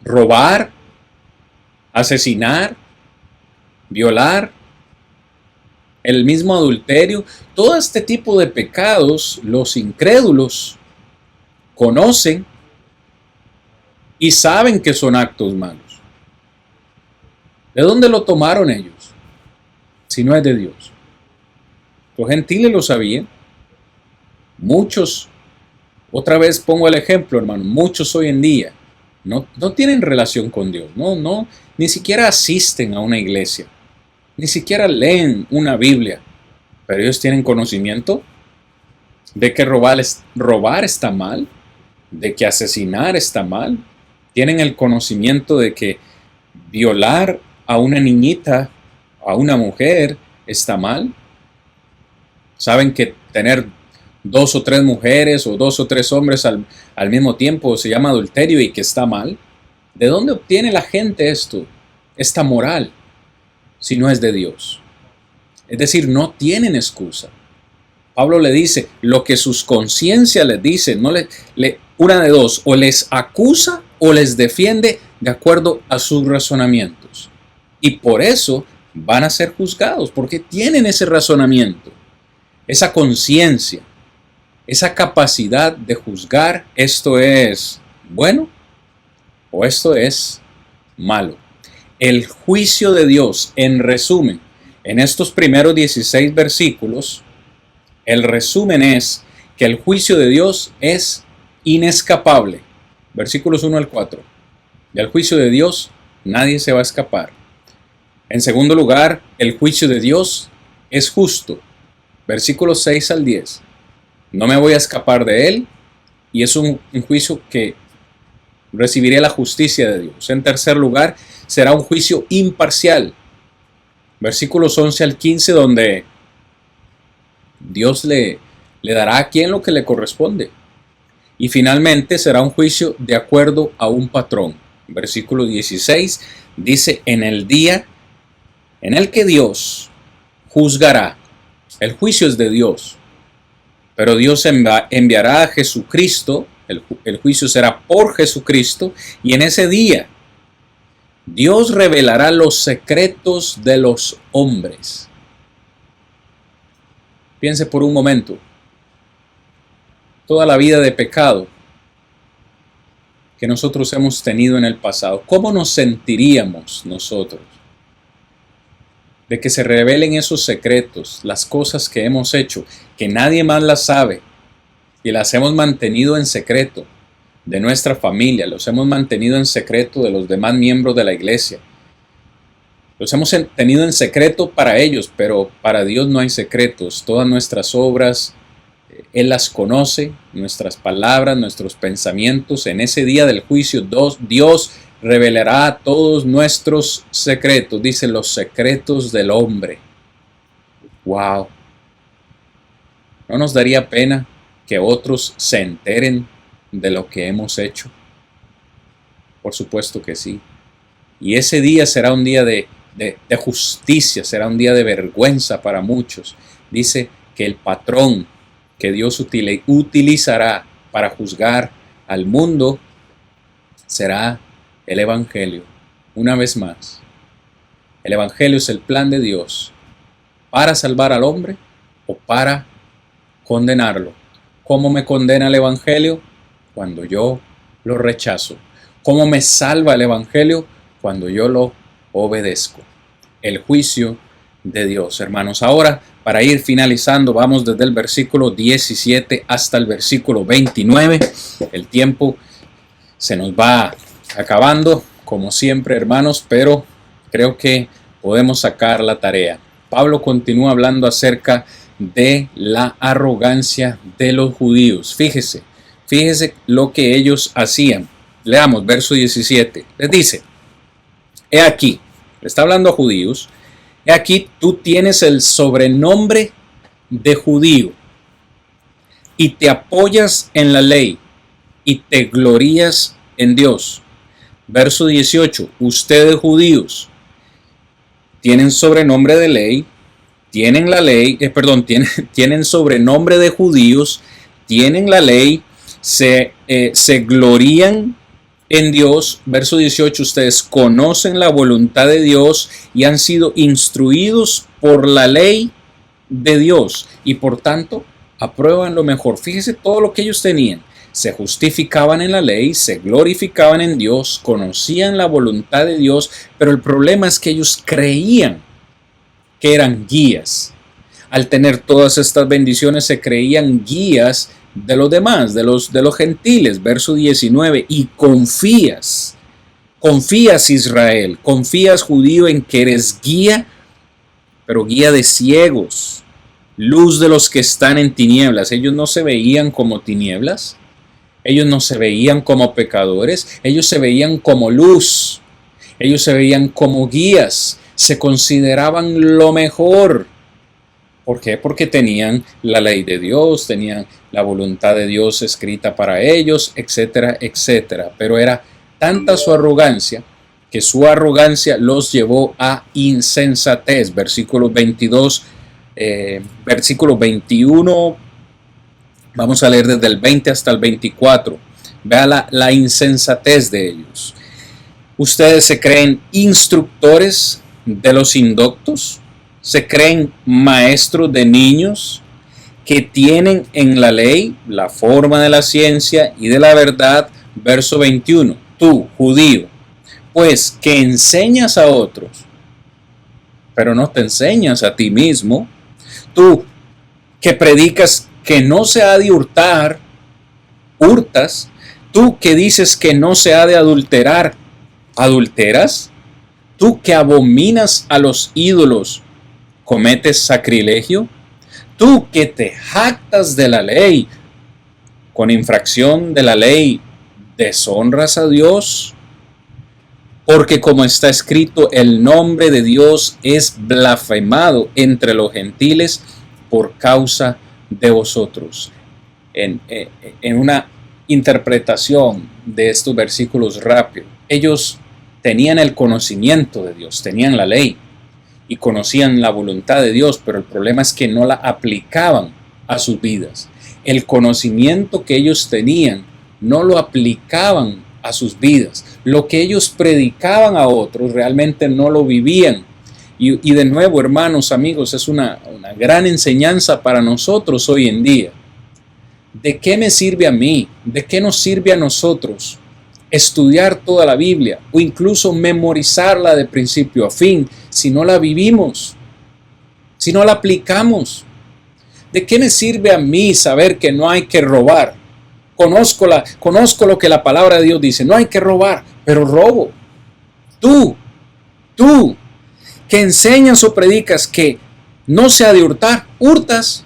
robar, asesinar, violar, el mismo adulterio. Todo este tipo de pecados los incrédulos conocen y saben que son actos malos. ¿De dónde lo tomaron ellos? Si no es de Dios. Los gentiles lo sabían. Muchos, otra vez pongo el ejemplo, hermano, muchos hoy en día no tienen relación con Dios. Ni siquiera asisten a una iglesia. Ni siquiera leen una Biblia. Pero ellos tienen conocimiento de que robar está mal, de que asesinar está mal. Tienen el conocimiento de que violar a una niñita, a una mujer, está mal. Saben que tener 2 o 3 mujeres o 2 o 3 hombres al mismo tiempo se llama adulterio y que está mal. ¿De dónde obtiene la gente esta moral, si no es de Dios? Es decir, no tienen excusa. Pablo le dice, lo que sus conciencias les dicen, una de dos, o les acusa o les defiende de acuerdo a sus razonamientos. Y por eso van a ser juzgados, porque tienen ese razonamiento, esa conciencia. esa capacidad de juzgar esto es bueno o esto es malo. El juicio de Dios, en resumen, en estos primeros 16 versículos, el resumen es que el juicio de Dios es inescapable. Versículos 1 al 4. Del juicio de Dios nadie se va a escapar. En segundo lugar, el juicio de Dios es justo. Versículos 6 al 10. No me voy a escapar de él y es un juicio que recibiré la justicia de Dios. En tercer lugar, será un juicio imparcial. Versículos 11 al 15, donde Dios le dará a quien lo que le corresponde. Y finalmente será un juicio de acuerdo a un patrón. Versículo 16 dice, en el día en el que Dios juzgará. El juicio es de Dios, pero Dios enviará a Jesucristo. El juicio será por Jesucristo, y en ese día Dios revelará los secretos de los hombres. Piense por un momento, toda la vida de pecado que nosotros hemos tenido en el pasado, ¿cómo nos sentiríamos nosotros de que se revelen esos secretos, las cosas que hemos hecho, que nadie más las sabe y las hemos mantenido en secreto de nuestra familia, los hemos mantenido en secreto de los demás miembros de la iglesia? Los hemos tenido en secreto para ellos, pero para Dios no hay secretos. Todas nuestras obras, Él las conoce, nuestras palabras, nuestros pensamientos. En ese día del juicio, Dios revelará todos nuestros secretos. Dice, los secretos del hombre. ¡Wow! ¿No nos daría pena que otros se enteren de lo que hemos hecho? Por supuesto que sí. Y ese día será un día de justicia, será un día de vergüenza para muchos. Dice que el patrón que Dios utilizará para juzgar al mundo será el Evangelio. Una vez más, el Evangelio es el plan de Dios para salvar al hombre o para condenarlo. ¿Cómo me condena el Evangelio? Cuando yo lo rechazo. ¿Cómo me salva el Evangelio? Cuando yo lo obedezco. El juicio de Dios, hermanos. Ahora, para ir finalizando, vamos desde el versículo 17 hasta el versículo 29. El tiempo se nos va acabando, como siempre, hermanos, pero creo que podemos sacar la tarea. Pablo continúa hablando acerca de la arrogancia de los judíos. Fíjese lo que ellos hacían. Leamos verso 17. Les dice, he aquí, le está hablando a judíos, he aquí tú tienes el sobrenombre de judío y te apoyas en la ley y te glorías en Dios. Verso 18, ustedes judíos tienen sobrenombre de ley, tienen la ley, tienen sobrenombre de judíos, tienen la ley, se glorían en Dios. Verso 18, ustedes conocen la voluntad de Dios y han sido instruidos por la ley de Dios y por tanto aprueban lo mejor. Fíjese todo lo que ellos tenían. Se justificaban en la ley, se glorificaban en Dios, conocían la voluntad de Dios, pero el problema es que ellos creían que eran guías. Al tener todas estas bendiciones se creían guías de los demás, de los gentiles. Verso 19, y confías Israel, confías judío en que eres guía, pero guía de ciegos, luz de los que están en tinieblas. Ellos no se veían como tinieblas, ellos no se veían como pecadores, ellos se veían como luz, ellos se veían como guías, se consideraban lo mejor. ¿Por qué? Porque tenían la ley de Dios, tenían la voluntad de Dios escrita para ellos, etcétera, etcétera. Pero era tanta su arrogancia que su arrogancia los llevó a insensatez. Versículo 22, versículo 21, vamos a leer desde el 20 hasta el 24. Vea la insensatez de ellos. Ustedes se creen instructores de los indoctos, se creen maestros de niños, que tienen en la ley la forma de la ciencia y de la verdad. Verso 21. Tú, judío, pues que enseñas a otros, pero no te enseñas a ti mismo. Tú que predicas que no se ha de hurtar, hurtas. Tú que dices que no se ha de adulterar, adulteras. Tú que abominas a los ídolos, cometes sacrilegio. Tú que te jactas de la ley, con infracción de la ley, deshonras a Dios. Porque como está escrito, el nombre de Dios es blasfemado entre los gentiles por causa de vosotros. En una interpretación de estos versículos rápido, ellos tenían el conocimiento de Dios, tenían la ley y conocían la voluntad de Dios, pero el problema es que no la aplicaban a sus vidas. El conocimiento que ellos tenían no lo aplicaban a sus vidas. Lo que ellos predicaban a otros realmente no lo vivían. Y de nuevo, hermanos, amigos, es una gran enseñanza para nosotros hoy en día. ¿De qué me sirve a mí? ¿De qué nos sirve a nosotros estudiar toda la Biblia o incluso memorizarla de principio a fin si no la vivimos, si no la aplicamos? ¿De qué me sirve a mí saber que no hay que robar? Conozco lo que la palabra de Dios dice, no hay que robar, pero robo. Tú que enseñas o predicas que no se ha de hurtar, hurtas.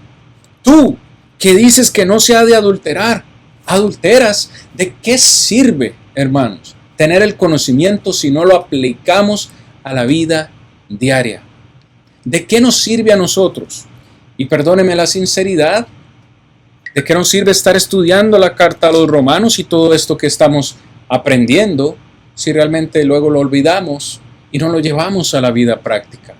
Tú que dices que no se ha de adulterar, adulteras. ¿De qué sirve, hermanos, tener el conocimiento si no lo aplicamos a la vida diaria? ¿De qué nos sirve a nosotros? Y perdóneme la sinceridad, ¿de qué nos sirve estar estudiando la carta a los romanos y todo esto que estamos aprendiendo si realmente luego lo olvidamos y no lo llevamos a la vida práctica?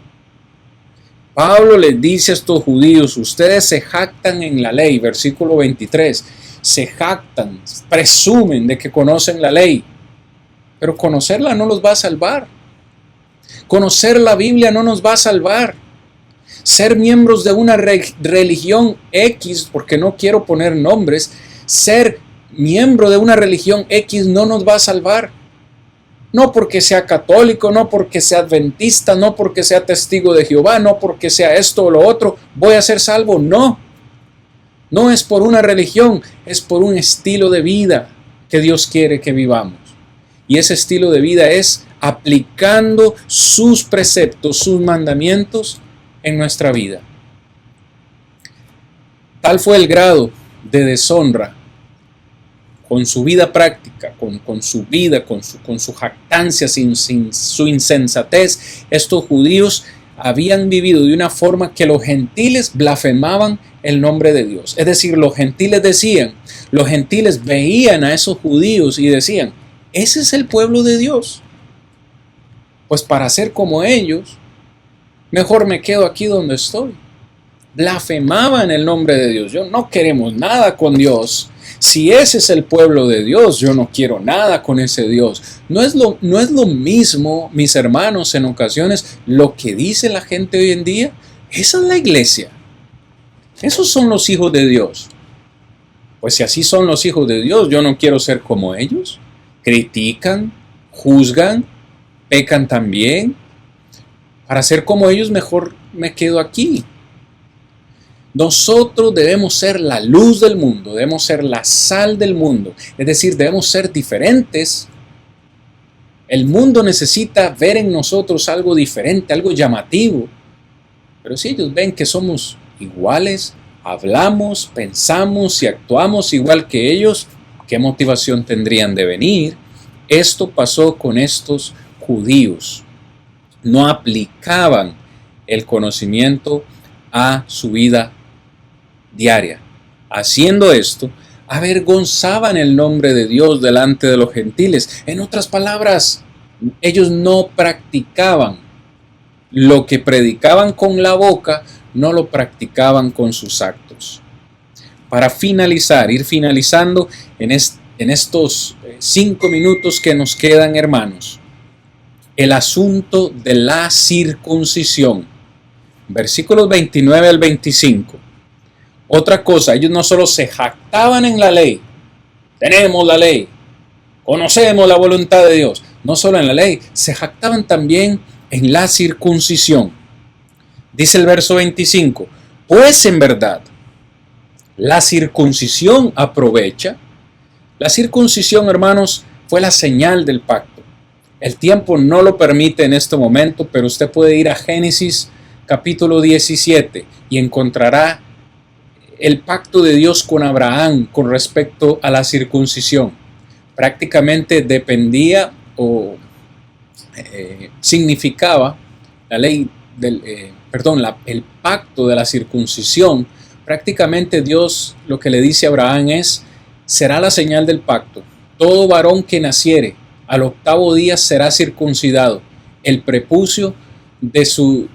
Pablo les dice a estos judíos, ustedes se jactan en la ley, versículo 23, se jactan, presumen de que conocen la ley, pero conocerla no los va a salvar. Conocer la Biblia no nos va a salvar. Ser miembros de una religión X, porque no quiero poner nombres, ser miembro de una religión X no nos va a salvar. No porque sea católico, no porque sea adventista, no porque sea testigo de Jehová, no porque sea esto o lo otro, voy a ser salvo. No, no es por una religión, es por un estilo de vida que Dios quiere que vivamos. Y ese estilo de vida es aplicando sus preceptos, sus mandamientos en nuestra vida. Tal fue el grado de deshonra con su vida práctica, con su vida, con su jactancia, sin su insensatez. Estos judíos habían vivido de una forma que los gentiles blasfemaban el nombre de Dios. Es decir, los gentiles veían a esos judíos y decían, ese es el pueblo de Dios. Pues para ser como ellos, mejor me quedo aquí donde estoy. Blasfemaban el nombre de Dios. Yo no queremos nada con Dios. Si ese es el pueblo de Dios, yo no quiero nada con ese Dios. No es lo mismo, mis hermanos, en ocasiones, lo que dice la gente hoy en día. Esa es la iglesia. Esos son los hijos de Dios. Pues si así son los hijos de Dios, yo no quiero ser como ellos. Critican, juzgan, pecan también. Para ser como ellos, mejor me quedo aquí. Nosotros debemos ser la luz del mundo, debemos ser la sal del mundo, es decir, debemos ser diferentes. El mundo necesita ver en nosotros algo diferente, algo llamativo, pero si ellos ven que somos iguales, hablamos, pensamos y actuamos igual que ellos, ¿qué motivación tendrían de venir? Esto pasó con estos judíos. No aplicaban el conocimiento a su vida diaria. Haciendo esto, avergonzaban el nombre de Dios delante de los gentiles. En otras palabras, ellos no practicaban lo que predicaban con la boca, no lo practicaban con sus actos. Para finalizar, ir finalizando en estos 5 minutos que nos quedan, hermanos, el asunto de la circuncisión. Versículos 29 al 25. Otra cosa, ellos no solo se jactaban en la ley, tenemos la ley, conocemos la voluntad de Dios, no solo en la ley, se jactaban también en la circuncisión. Dice el verso 25, pues en verdad, la circuncisión aprovecha. La circuncisión, hermanos, fue la señal del pacto. El tiempo no lo permite en este momento, pero usted puede ir a Génesis capítulo 17 y encontrará el pacto de Dios con Abraham con respecto a la circuncisión. Prácticamente dependía o significaba la ley el pacto de la circuncisión. Prácticamente Dios lo que le dice a Abraham es: será la señal del pacto. Todo varón que naciere al 8º día será circuncidado. El prepucio de su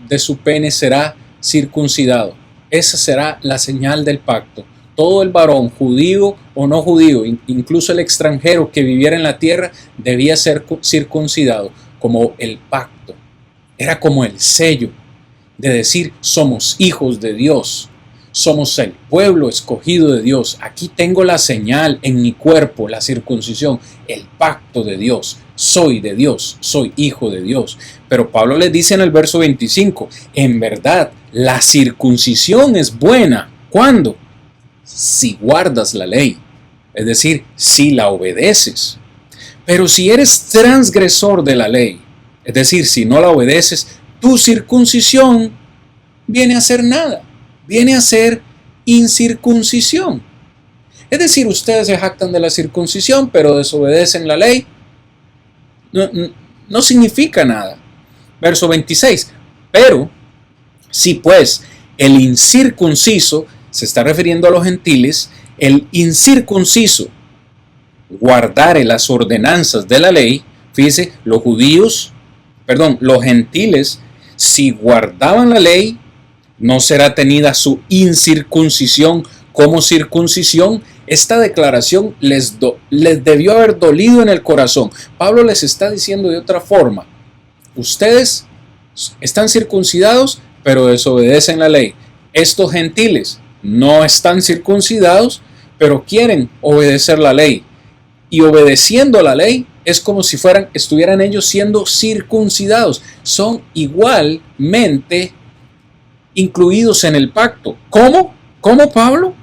pene será circuncidado. Esa será la señal del pacto. Todo el varón, judío o no judío, incluso el extranjero que viviera en la tierra, debía ser circuncidado, como el pacto. Era como el sello de decir: somos hijos de Dios, somos el pueblo escogido de Dios. Aquí tengo la señal en mi cuerpo, la circuncisión, el pacto de Dios. Soy de Dios, soy hijo de Dios. Pero Pablo les dice en el verso 25, en verdad, la circuncisión es buena. ¿Cuándo? Si guardas la ley, es decir, si la obedeces. Pero si eres transgresor de la ley, es decir, si no la obedeces, tu circuncisión viene a ser nada, viene a ser incircuncisión. Es decir, ustedes se jactan de la circuncisión, pero desobedecen la ley. No significa nada. Verso 26. Pero si pues el incircunciso, se está refiriendo a los gentiles, el incircunciso guardare las ordenanzas de la ley, fíjese, los gentiles, si guardaban la ley, no será tenida su incircuncisión como circuncisión. Esta declaración les debió haber dolido en el corazón. Pablo les está diciendo de otra forma: ustedes están circuncidados, pero desobedecen la ley. Estos gentiles no están circuncidados, pero quieren obedecer la ley. Y obedeciendo la ley es como si estuvieran ellos siendo circuncidados. Son igualmente incluidos en el pacto. ¿Cómo? ¿Cómo, Pablo?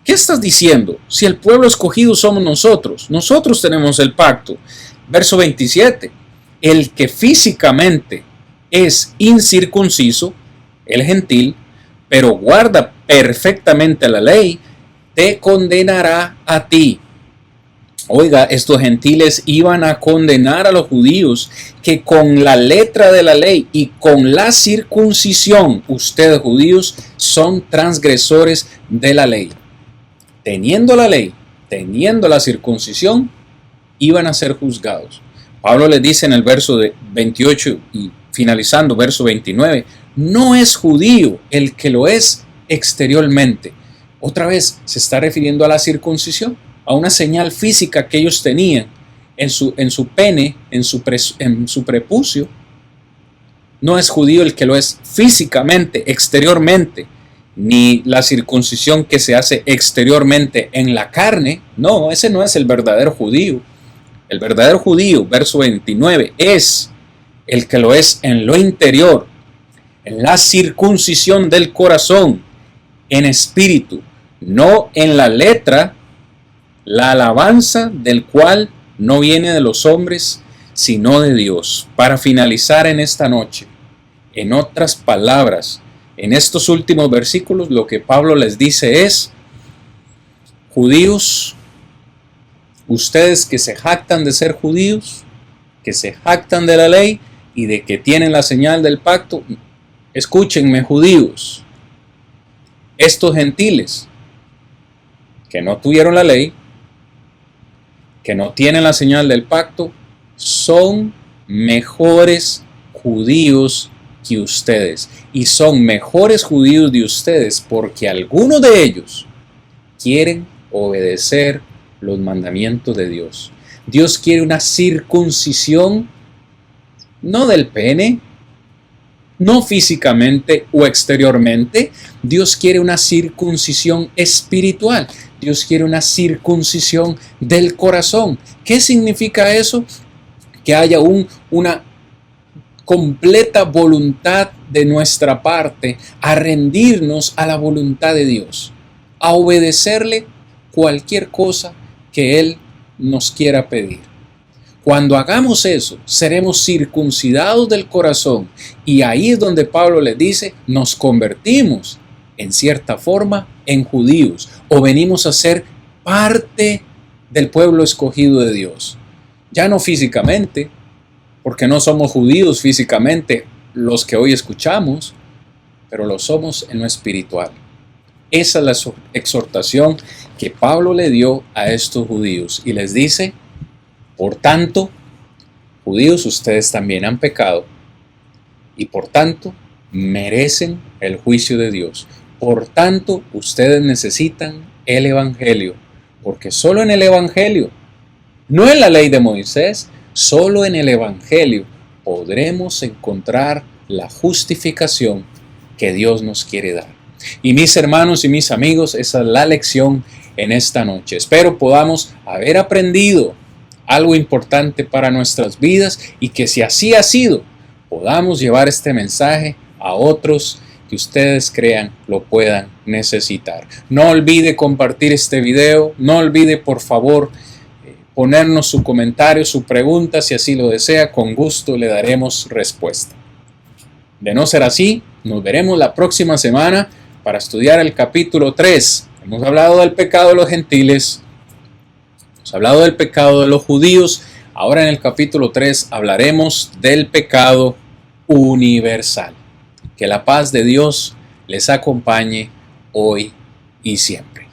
¿Qué estás diciendo? Si el pueblo escogido somos nosotros tenemos el pacto. Verso 27. El que físicamente es incircunciso, el gentil, pero guarda perfectamente la ley, te condenará a ti. Oiga, estos gentiles iban a condenar a los judíos que con la letra de la ley y con la circuncisión, ustedes judíos son transgresores de la ley. Teniendo la ley, teniendo la circuncisión, iban a ser juzgados. Pablo les dice en el verso 28 y finalizando verso 29, no es judío el que lo es exteriormente. Otra vez se está refiriendo a la circuncisión, a una señal física que ellos tenían en su pene, en su prepucio. No es judío el que lo es físicamente, exteriormente, ni la circuncisión que se hace exteriormente en la carne. No, ese no es el verdadero judío. El verdadero judío, verso 29, es el que lo es en lo interior, en la circuncisión del corazón, en espíritu, no en la letra, la alabanza del cual no viene de los hombres, sino de Dios. Para finalizar en esta noche, en otras palabras, en estos últimos versículos, lo que Pablo les dice es: judíos, ustedes que se jactan de ser judíos, que se jactan de la ley y de que tienen la señal del pacto, escúchenme, judíos, estos gentiles que no tuvieron la ley, que no tienen la señal del pacto, son mejores judíos que ustedes. Y son mejores judíos de ustedes porque algunos de ellos quieren obedecer los mandamientos de Dios. Dios quiere una circuncisión, no del pene, no físicamente o exteriormente. Dios quiere una circuncisión espiritual. Dios quiere una circuncisión del corazón. ¿Qué significa eso? Que haya una completa voluntad de nuestra parte a rendirnos a la voluntad de Dios, a obedecerle cualquier cosa que Él nos quiera pedir. Cuando hagamos eso, seremos circuncidados del corazón, y ahí es donde Pablo les dice, nos convertimos en cierta forma en judíos, o venimos a ser parte del pueblo escogido de Dios. Ya no físicamente, porque no somos judíos físicamente los que hoy escuchamos, pero lo somos en lo espiritual. Esa es la exhortación que Pablo le dio a estos judíos y les dice, por tanto, judíos, ustedes también han pecado y por tanto merecen el juicio de Dios. Por tanto, ustedes necesitan el Evangelio, porque solo en el Evangelio, no en la ley de Moisés, solo en el Evangelio podremos encontrar la justificación que Dios nos quiere dar. Y mis hermanos y mis amigos, esa es la lección en esta noche. Espero podamos haber aprendido algo importante para nuestras vidas y que si así ha sido, podamos llevar este mensaje a otros que ustedes crean lo puedan necesitar. No olvide compartir este video, no olvide por favor ponernos su comentario, su pregunta, si así lo desea, con gusto le daremos respuesta. De no ser así, nos veremos la próxima semana para estudiar el capítulo 3. Hemos hablado del pecado de los gentiles, hemos hablado del pecado de los judíos, ahora en el capítulo 3 hablaremos del pecado universal. Que la paz de Dios les acompañe hoy y siempre.